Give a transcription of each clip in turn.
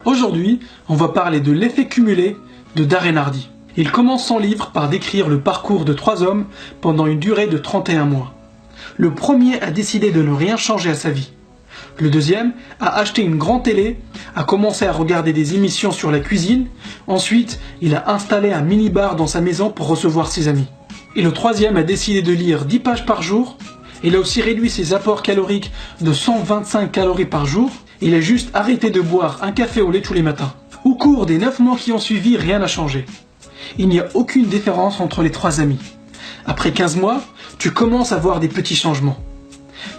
Aujourd'hui, on va parler de l'effet cumulé de Darren Hardy. Il commence son livre par décrire le parcours de 3 hommes pendant une durée de 31 mois. Le premier a décidé de ne rien changer à sa vie. Le deuxième a acheté une grande télé, a commencé à regarder des émissions sur la cuisine. Ensuite, il a installé un mini-bar dans sa maison pour recevoir ses amis. Et le troisième a décidé de lire 10 pages par jour. Il a aussi réduit ses apports caloriques de 125 calories par jour. Il a juste arrêté de boire un café au lait tous les matins. Au cours des 9 mois qui ont suivi, rien n'a changé. Il n'y a aucune différence entre les 3 amis. Après 15 mois, tu commences à voir des petits changements.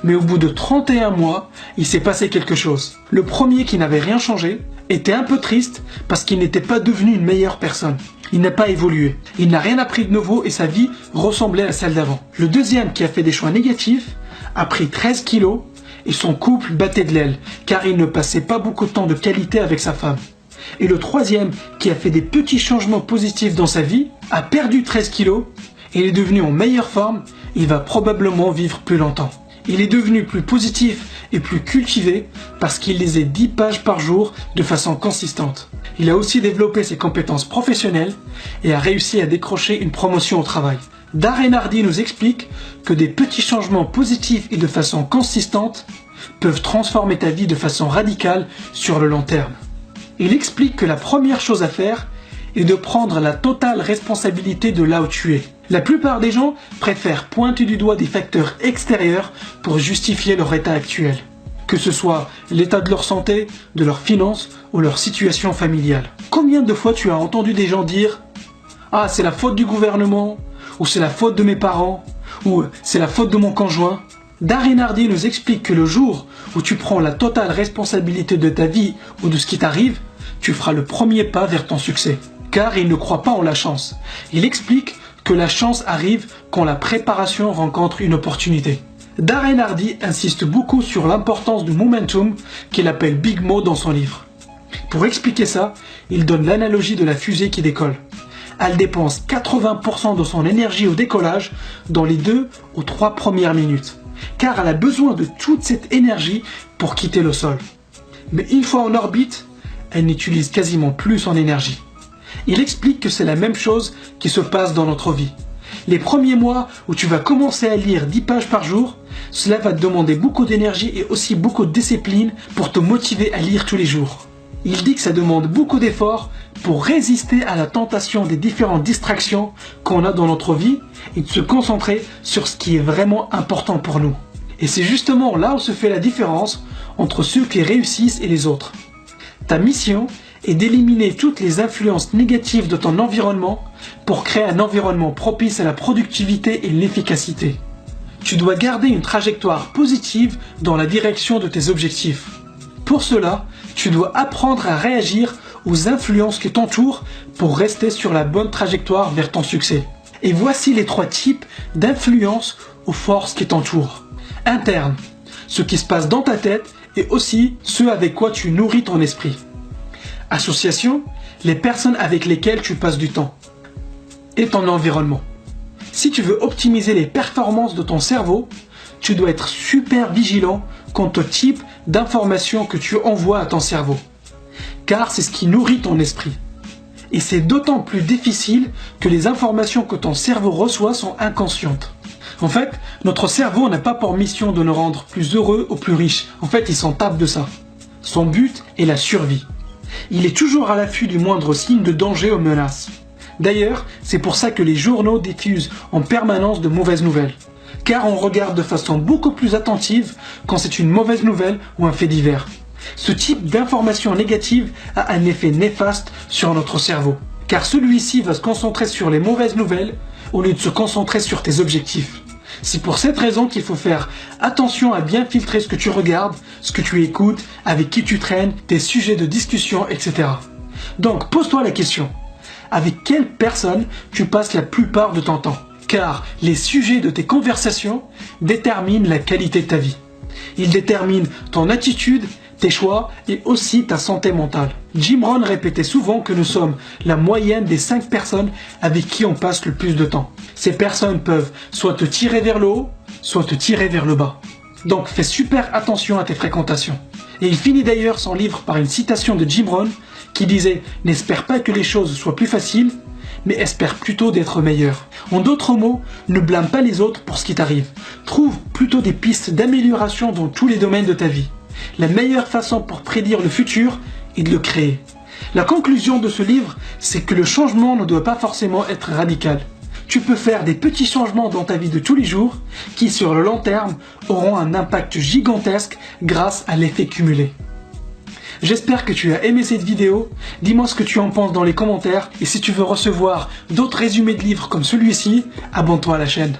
Mais au bout de 31 mois, il s'est passé quelque chose. Le premier, qui n'avait rien changé, était un peu triste parce qu'il n'était pas devenu une meilleure personne. Il n'a pas évolué. Il n'a rien appris de nouveau et sa vie ressemblait à celle d'avant. Le deuxième, qui a fait des choix négatifs, a pris 13 kilos et son couple battait de l'aile car il ne passait pas beaucoup de temps de qualité avec sa femme. Et le troisième, qui a fait des petits changements positifs dans sa vie, a perdu 13 kilos et il est devenu en meilleure forme. Il va probablement vivre plus longtemps. Il est devenu plus positif et plus cultivé parce qu'il lisait 10 pages par jour de façon consistante. Il a aussi développé ses compétences professionnelles et a réussi à décrocher une promotion au travail. Darren Hardy nous explique que des petits changements positifs et de façon consistante peuvent transformer ta vie de façon radicale sur le long terme. Il explique que la première chose à faire est de prendre la totale responsabilité de là où tu es. La plupart des gens préfèrent pointer du doigt des facteurs extérieurs pour justifier leur état actuel, que ce soit l'état de leur santé, de leurs finances ou leur situation familiale. Combien de fois tu as entendu des gens dire « Ah, c'est la faute du gouvernement » ou « c'est la faute de mes parents » ou « c'est la faute de mon conjoint ». Darren Hardy nous explique que le jour où tu prends la totale responsabilité de ta vie ou de ce qui t'arrive, tu feras le premier pas vers ton succès. Car il ne croit pas en la chance. Il explique que la chance arrive quand la préparation rencontre une opportunité. Darren Hardy insiste beaucoup sur l'importance du momentum qu'il appelle Big Mo dans son livre. Pour expliquer ça, il donne l'analogie de la fusée qui décolle. Elle dépense 80% de son énergie au décollage dans les 2 ou 3 premières minutes, car elle a besoin de toute cette énergie pour quitter le sol. Mais une fois en orbite, elle n'utilise quasiment plus son énergie. Il explique que c'est la même chose qui se passe dans notre vie. Les premiers mois où tu vas commencer à lire 10 pages par jour, cela va te demander beaucoup d'énergie et aussi beaucoup de discipline pour te motiver à lire tous les jours. Il dit que ça demande beaucoup d'efforts pour résister à la tentation des différentes distractions qu'on a dans notre vie et de se concentrer sur ce qui est vraiment important pour nous. Et c'est justement là où se fait la différence entre ceux qui réussissent et les autres. Ta mission est d'éliminer toutes les influences négatives de ton environnement pour créer un environnement propice à la productivité et l'efficacité. Tu dois garder une trajectoire positive dans la direction de tes objectifs. Pour cela, tu dois apprendre à réagir aux influences qui t'entourent pour rester sur la bonne trajectoire vers ton succès. Et voici les 3 types d'influences ou forces qui t'entourent. Interne, ce qui se passe dans ta tête et aussi ceux avec quoi tu nourris ton esprit. Association, les personnes avec lesquelles tu passes du temps. Et ton environnement. Si tu veux optimiser les performances de ton cerveau, tu dois être super vigilant quant au type d'informations que tu envoies à ton cerveau. Car c'est ce qui nourrit ton esprit. Et c'est d'autant plus difficile que les informations que ton cerveau reçoit sont inconscientes. En fait, notre cerveau n'a pas pour mission de nous rendre plus heureux ou plus riches. En fait, il s'en tape de ça. Son but est la survie. Il est toujours à l'affût du moindre signe de danger ou menace. D'ailleurs, c'est pour ça que les journaux diffusent en permanence de mauvaises nouvelles. Car on regarde de façon beaucoup plus attentive quand c'est une mauvaise nouvelle ou un fait divers. Ce type d'information négative a un effet néfaste sur notre cerveau. Car celui-ci va se concentrer sur les mauvaises nouvelles au lieu de se concentrer sur tes objectifs. C'est pour cette raison qu'il faut faire attention à bien filtrer ce que tu regardes, ce que tu écoutes, avec qui tu traînes, tes sujets de discussion, etc. Donc pose-toi la question, avec quelle personne tu passes la plupart de ton temps? Car les sujets de tes conversations déterminent la qualité de ta vie. Ils déterminent ton attitude, tes choix et aussi ta santé mentale. Jim Rohn répétait souvent que nous sommes la moyenne des 5 personnes avec qui on passe le plus de temps. Ces personnes peuvent soit te tirer vers le haut, soit te tirer vers le bas. Donc fais super attention à tes fréquentations. Et il finit d'ailleurs son livre par une citation de Jim Rohn qui disait « N'espère pas que les choses soient plus faciles, mais espère plutôt d'être meilleur. » En d'autres mots, ne blâme pas les autres pour ce qui t'arrive. Trouve plutôt des pistes d'amélioration dans tous les domaines de ta vie. La meilleure façon pour prédire le futur est de le créer. La conclusion de ce livre, c'est que le changement ne doit pas forcément être radical. Tu peux faire des petits changements dans ta vie de tous les jours qui, sur le long terme, auront un impact gigantesque grâce à l'effet cumulé. J'espère que tu as aimé cette vidéo, dis-moi ce que tu en penses dans les commentaires et si tu veux recevoir d'autres résumés de livres comme celui-ci, abonne-toi à la chaîne.